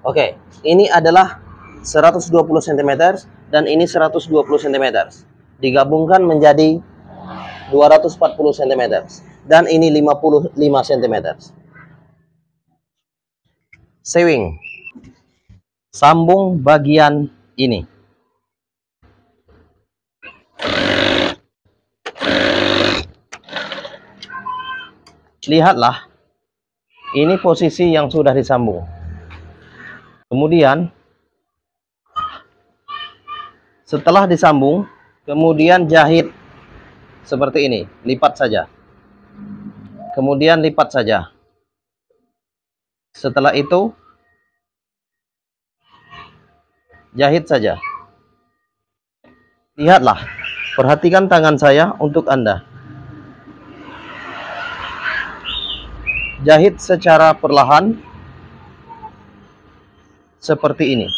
Oke, ini adalah 120 cm dan ini 120 cm. Digabungkan menjadi 240 cm dan ini 55 cm. Sewing. Sambung bagian ini. Lihatlah, ini posisi yang sudah disambung. Kemudian setelah disambung, kemudian jahit seperti ini, lipat saja. Kemudian lipat saja. Setelah itu jahit saja. Lihatlah, perhatikan tangan saya untuk Anda. Jahit secara perlahan seperti ini.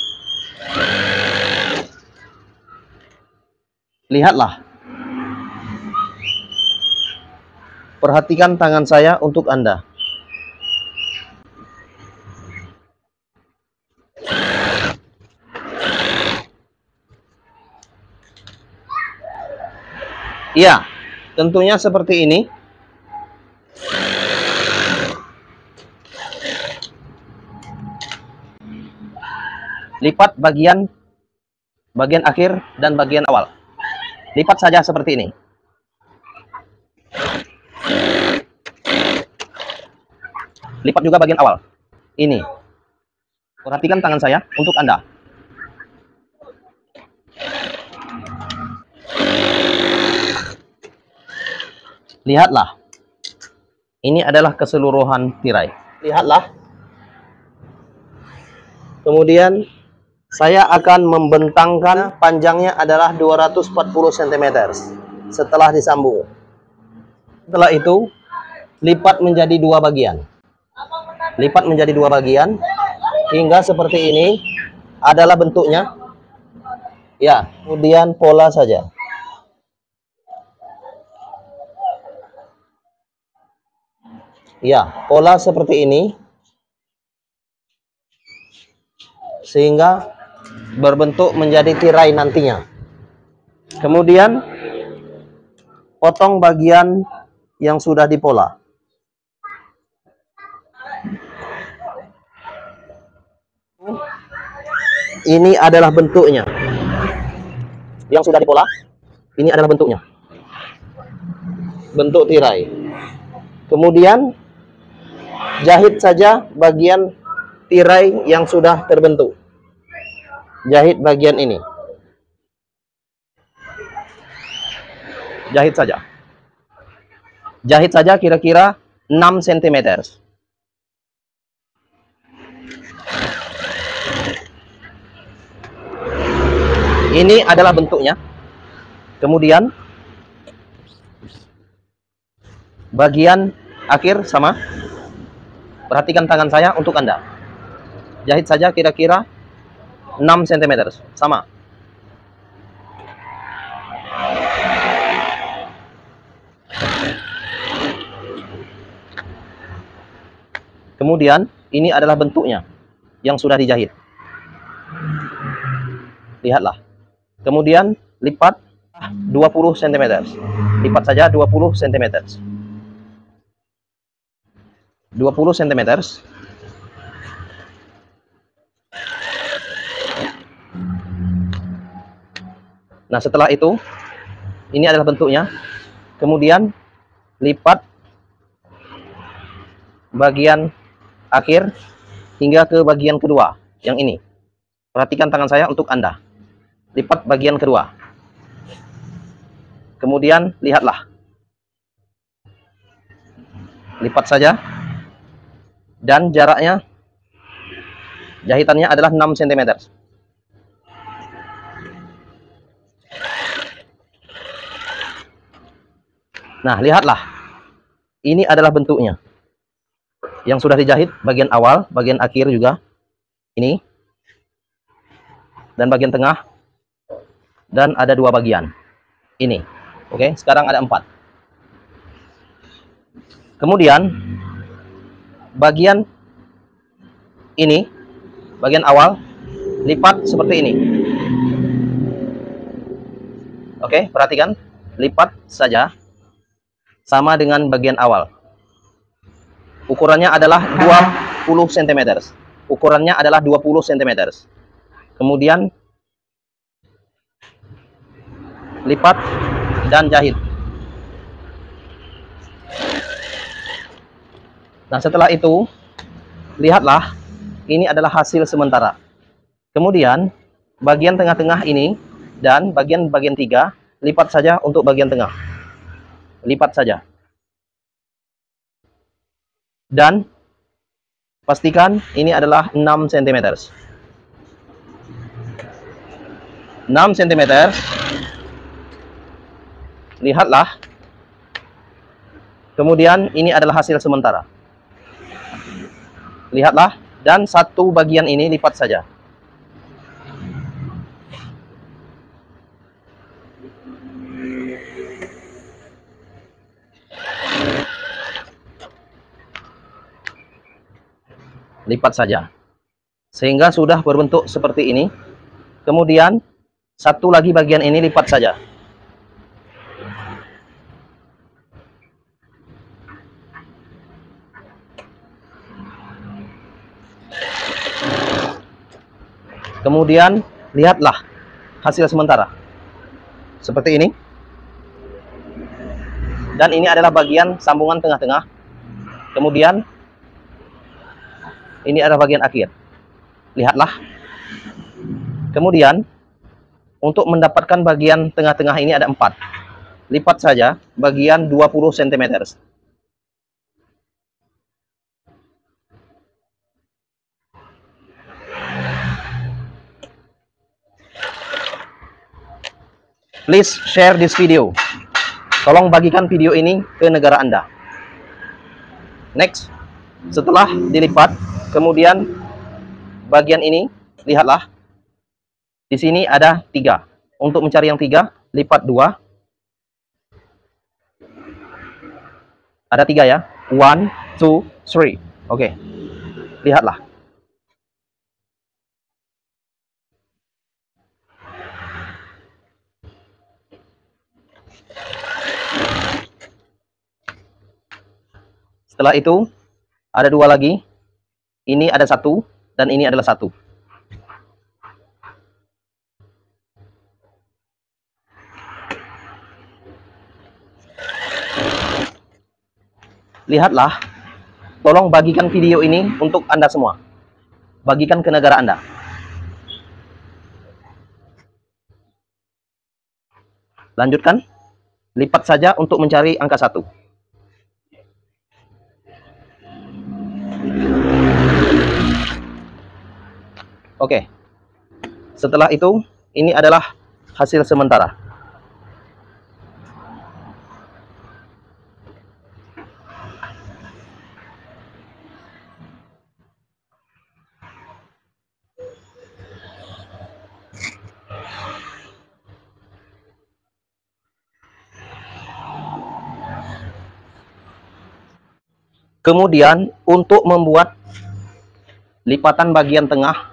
Lihatlah. Perhatikan tangan saya untuk Anda. Iya, tentunya seperti ini. Lipat bagian akhir dan bagian awal. Lipat saja seperti ini. Lipat juga bagian awal. Ini. Perhatikan tangan saya untuk Anda. Lihatlah. Ini adalah keseluruhan tirai. Lihatlah. Kemudian saya akan membentangkan, panjangnya adalah 240 cm setelah disambung. Setelah itu lipat menjadi dua bagian. Lipat menjadi dua bagian hingga seperti ini adalah bentuknya. Ya, kemudian pola saja. Ya, pola seperti ini sehingga berbentuk menjadi tirai nantinya. Kemudian potong bagian yang sudah dipola. Ini adalah bentuknya. Yang sudah dipola, ini adalah bentuknya. Bentuk tirai. Kemudian jahit saja bagian tirai yang sudah terbentuk. Jahit bagian ini. Jahit saja. Jahit saja kira-kira 6 cm. Ini adalah bentuknya. Kemudian bagian akhir sama. Perhatikan tangan saya untuk Anda. Jahit saja kira-kira 6 cm. Sama. Kemudian ini adalah bentuknya yang sudah dijahit. Lihatlah. Kemudian lipat 20 cm. Lipat saja 20 cm. 20 cm. Nah, setelah itu ini adalah bentuknya. Kemudian lipat bagian akhir hingga ke bagian kedua, yang ini. Perhatikan tangan saya untuk Anda. Lipat bagian kedua. Kemudian lihatlah. Lipat saja. Dan jaraknya, jahitannya adalah 6 cm. Nah, lihatlah. Ini adalah bentuknya. Yang sudah dijahit bagian awal, bagian akhir juga. Ini. Dan bagian tengah. Dan ada dua bagian. Ini. Oke, sekarang ada 4. Kemudian bagian ini bagian awal, lipat seperti ini. Oke, perhatikan, lipat saja sama dengan bagian awal. Ukurannya adalah 20 cm. Ukurannya adalah 20 cm. Kemudian lipat dan jahit. Nah, setelah itu, lihatlah, ini adalah hasil sementara. Kemudian, bagian tengah-tengah ini dan bagian-bagian 3, lipat saja untuk bagian tengah. Lipat saja. Dan pastikan ini adalah 6 cm. 6 cm. Lihatlah. Kemudian ini adalah hasil sementara. Lihatlah, dan satu bagian ini lipat saja. Lipat saja. Sehingga sudah berbentuk seperti ini. Kemudian satu lagi bagian ini lipat saja. Kemudian lihatlah hasil sementara. Seperti ini. Dan ini adalah bagian sambungan tengah-tengah. Kemudian ini adalah bagian akhir. Lihatlah. Kemudian untuk mendapatkan bagian tengah-tengah ini ada 4. Lipat saja bagian 20 cm. Please share this video. Tolong bagikan video ini ke negara Anda. Next, setelah dilipat, kemudian bagian ini, lihatlah. Di sini ada 3. Untuk mencari yang 3, lipat 2. Ada 3 ya. 1, 2, 3. Oke. Lihatlah. Setelah itu, ada 2 lagi. Ini ada 1, dan ini adalah 1. Lihatlah, tolong bagikan video ini untuk Anda semua. Bagikan ke negara Anda. Lanjutkan. Lipat saja untuk mencari angka 1. Oke. Setelah itu, ini adalah hasil sementara. Kemudian untuk membuat lipatan bagian tengah,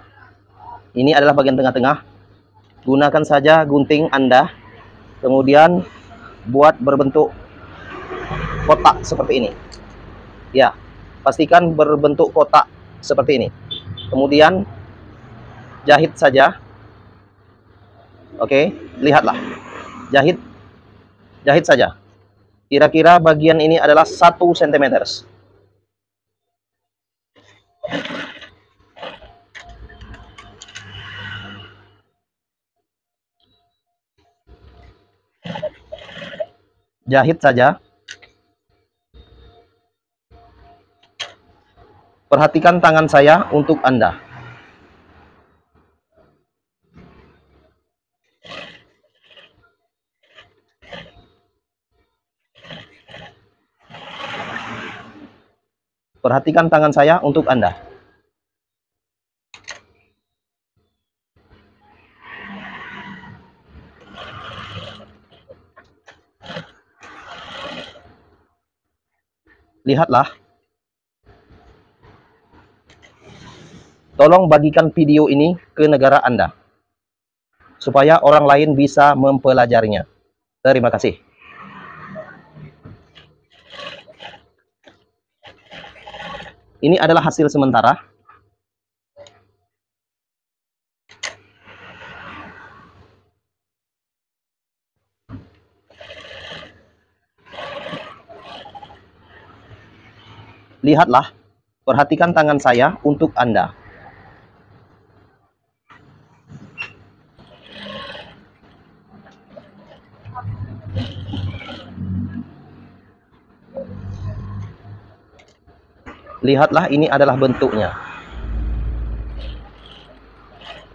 ini adalah bagian tengah-tengah, gunakan saja gunting Anda, kemudian buat berbentuk kotak seperti ini. Ya, pastikan berbentuk kotak seperti ini. Kemudian jahit saja. Oke, lihatlah. Jahit saja. Kira-kira bagian ini adalah 1 cm. Jahit saja. Perhatikan tangan saya untuk Anda. Perhatikan tangan saya untuk Anda. Lihatlah. Tolong bagikan video ini ke negara Anda, supaya orang lain bisa mempelajarinya. Terima kasih. Ini adalah hasil sementara. Lihatlah, perhatikan tangan saya untuk Anda. Lihatlah, ini adalah bentuknya.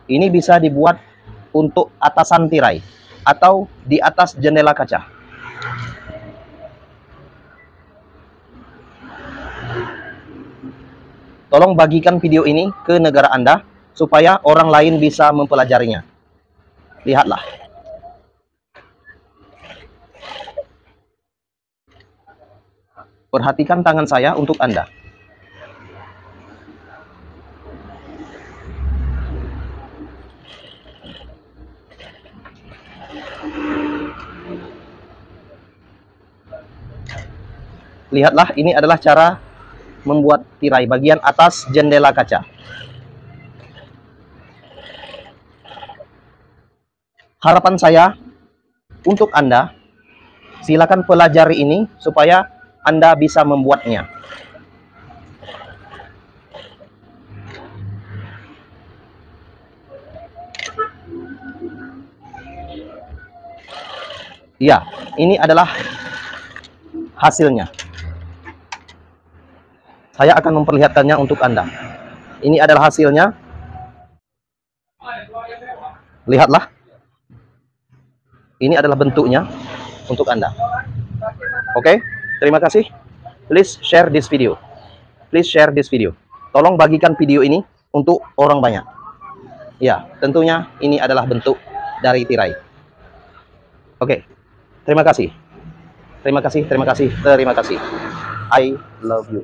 Ini bisa dibuat untuk atasan tirai atau di atas jendela kaca. Tolong bagikan video ini ke negara Anda, supaya orang lain bisa mempelajarinya. Lihatlah. Perhatikan tangan saya untuk Anda. Lihatlah, ini adalah cara membuat tirai bagian atas jendela kaca. Harapan saya untuk Anda, silakan pelajari ini supaya Anda bisa membuatnya. Ya, ini adalah hasilnya. Saya akan memperlihatkannya untuk Anda. Ini adalah hasilnya. Lihatlah. Ini adalah bentuknya untuk Anda. Oke, terima kasih. Please share this video. Please share this video. Tolong bagikan video ini untuk orang banyak. Ya, tentunya ini adalah bentuk dari tirai. Oke, terima kasih. Terima kasih, terima kasih, terima kasih. I love you.